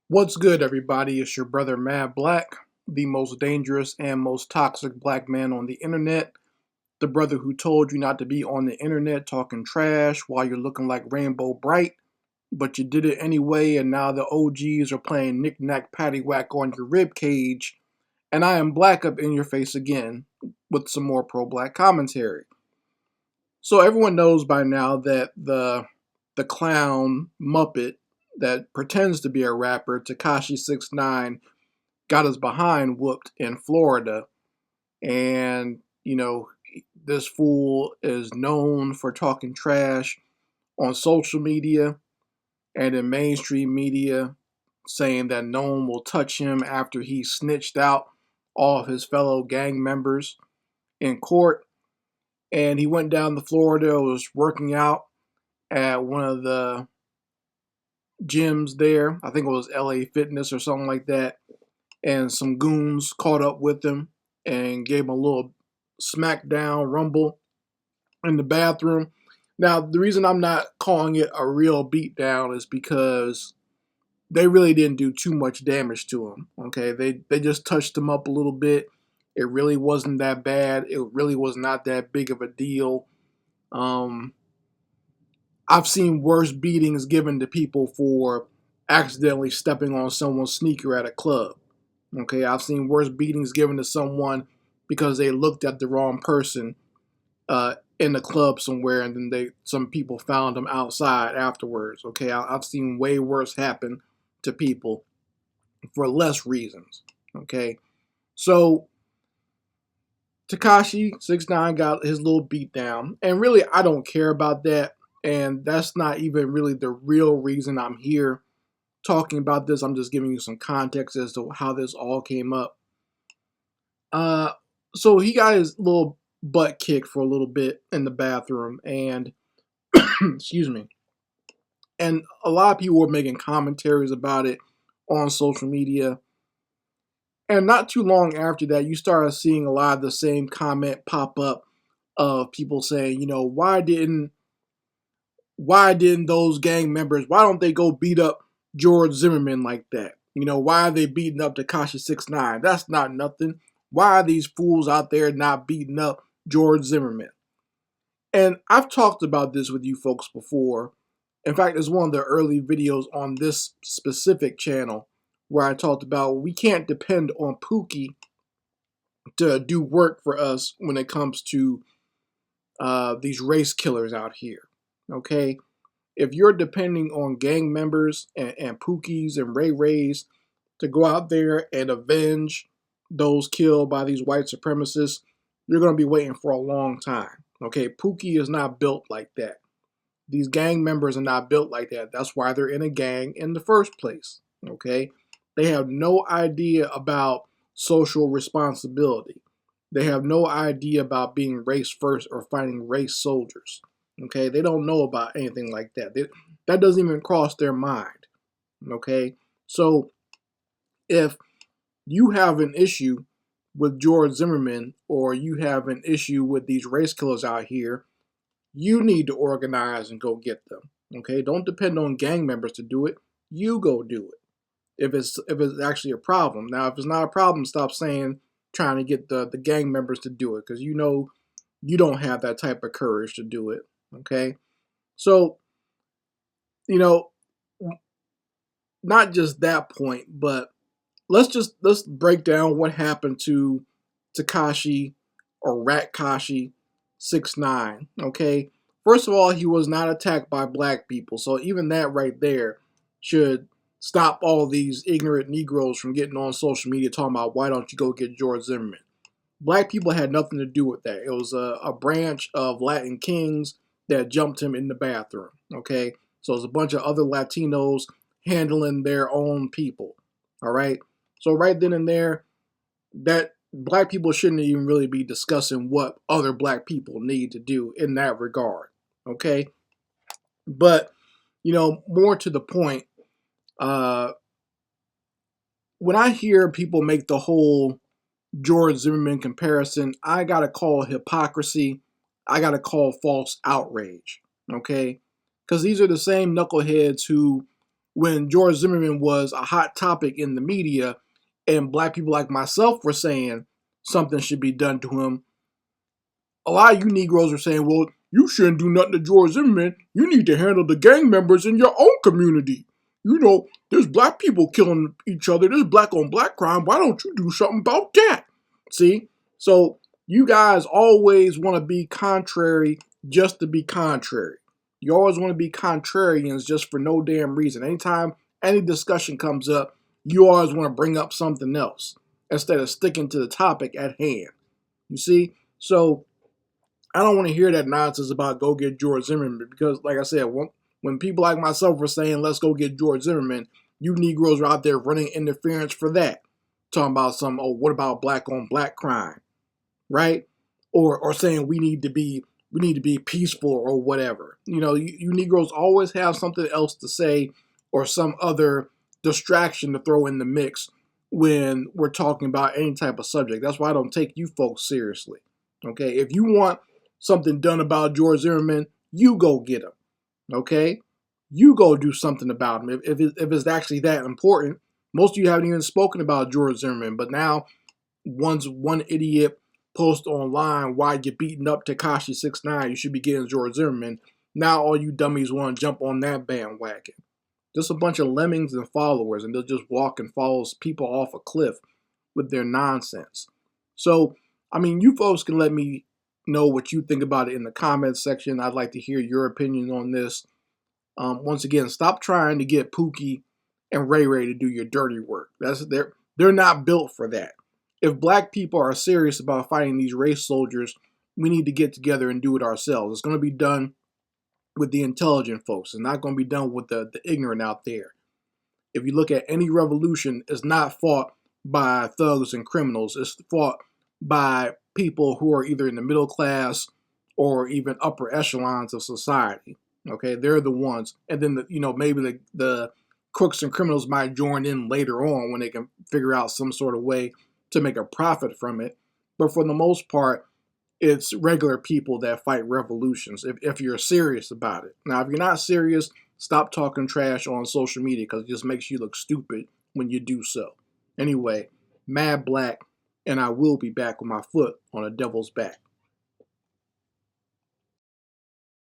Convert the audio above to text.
What's good, everybody? It's your brother Mad Black, the most dangerous and most toxic black man on the internet. The brother who told you not to be on the internet talking trash while you're looking like Rainbow Bright, but you did it anyway, and now the OGs are playing knick knack paddywhack on your rib cage. And I am black up in your face again with some more pro black commentary. So everyone knows by now that the clown Muppet that pretends to be a rapper, Takashi 69, got his behind whooped in Florida. And, this fool is known for talking trash on social media and in mainstream media, saying that no one will touch him after he snitched out all of his fellow gang members in court. And he went down to Florida, was working out at one of the gyms there. I think it was LA Fitness or something like that. And some goons caught up with him and gave him a little smackdown rumble in the bathroom. Now, the reason I'm not calling it a real beatdown is because they really didn't do too much damage to him. Okay, they just touched him up a little bit. It really wasn't that bad. It really was not that big of a deal. Um, I've seen worse beatings given to people for accidentally stepping on someone's sneaker at a club. Okay, I've seen worse beatings given to someone because they looked at the wrong person in the club somewhere, and then some people found them outside afterwards. Okay, I've seen way worse happen to people for less reasons. Okay, so Takashi 69 got his little beat down, and really I don't care about that, and that's not even really the real reason I'm here talking about this. I'm just giving you some context as to how this all came up. Uh, so he got his little butt kicked for a little bit in the bathroom, and excuse me, and a lot of people were making commentaries about it on social media. And not too long after that, you started seeing a lot of the same comment pop up of people saying, why didn't those gang members, why don't they go beat up George Zimmerman like that? Why are they beating up Takashi 69? That's not nothing. Why are these fools out there not beating up George Zimmerman? And I've talked about this with you folks before. In fact, it's one of the early videos on this specific channel where I talked about we can't depend on Pookie to do work for us when it comes to these race killers out here. Okay? If you're depending on gang members and Pookies and Ray-Rays to go out there and avenge those killed by these white supremacists, you're going to be waiting for a long time. Okay? Pookie is not built like that. These gang members are not built like that. That's why they're in a gang in the first place. Okay? They have no idea about social responsibility. They have no idea about being race first or fighting race soldiers. Okay? They don't know about anything like that. That doesn't even cross their mind. Okay? So if you have an issue with George Zimmerman or you have an issue with these race killers out here, you need to organize and go get them. Okay? Don't depend on gang members to do it. You go do it. If it's actually a problem. Now, if it's not a problem, stop trying to get the gang members to do it, because you don't have that type of courage to do it. Okay? So, you know, not just that point, but let's break down what happened to Takashi or Ratkashi 69. Okay? First of all, he was not attacked by black people. So even that right there should stop all these ignorant Negroes from getting on social media talking about why don't you go get George Zimmerman. Black people had nothing to do with that. It was a branch of Latin kings that jumped him in the bathroom. Okay? So it was a bunch of other Latinos handling their own people. All right? So right then and there, that black people shouldn't even really be discussing what other black people need to do in that regard. Okay? But, more to the point, when I hear people make the whole George Zimmerman comparison, I gotta call hypocrisy. I gotta call false outrage. Okay? Because these are the same knuckleheads who when George Zimmerman was a hot topic in the media and black people like myself were saying something should be done to him, a lot of you Negroes are saying, well, you shouldn't do nothing to George Zimmerman. You need to handle the gang members in your own community. You know, there's black people killing each other. There's black on black crime. Why don't you do something about that? See? So you guys always want to be contrary just to be contrary. You always want to be contrarians just for no damn reason. Anytime any discussion comes up, you always want to bring up something else instead of sticking to the topic at hand. You see? So I don't want to hear that nonsense about go get George Zimmerman because, like I said, when people like myself were saying, let's go get George Zimmerman, you Negroes are out there running interference for that. Talking about some, oh, what about black on black crime, right? Or saying we need to be peaceful or whatever. You know, you Negroes always have something else to say or some other distraction to throw in the mix when we're talking about any type of subject. That's why I don't take you folks seriously. Okay, if you want something done about George Zimmerman, you go get him. Okay, you go do something about him. If it's actually that important, most of you haven't even spoken about George Zimmerman, but now one idiot post online why you're beating up Takashi 6ix9ine, you should be getting George Zimmerman. Now all you dummies want to jump on that bandwagon. Just a bunch of lemmings and followers, and they'll just walk and follow people off a cliff with their nonsense. So, I mean, you folks can let me know what you think about it in the comments section. I'd like to hear your opinion on this. Once again, stop trying to get Pookie and Ray-Ray to do your dirty work. They're not built for that. If black people are serious about fighting these race soldiers, we need to get together and do it ourselves. It's going to be done with the intelligent folks. It's not going to be done with the ignorant out there. If you look at any revolution, it's not fought by thugs and criminals. It's fought by people who are either in the middle class or even upper echelons of society. Okay, they're the ones. And then, maybe the crooks and criminals might join in later on when they can figure out some sort of way to make a profit from it. But for the most part, it's regular people that fight revolutions if you're serious about it. Now, if you're not serious, stop talking trash on social media because it just makes you look stupid when you do so. Anyway, Mad Black, and I will be back with my foot on a devil's back.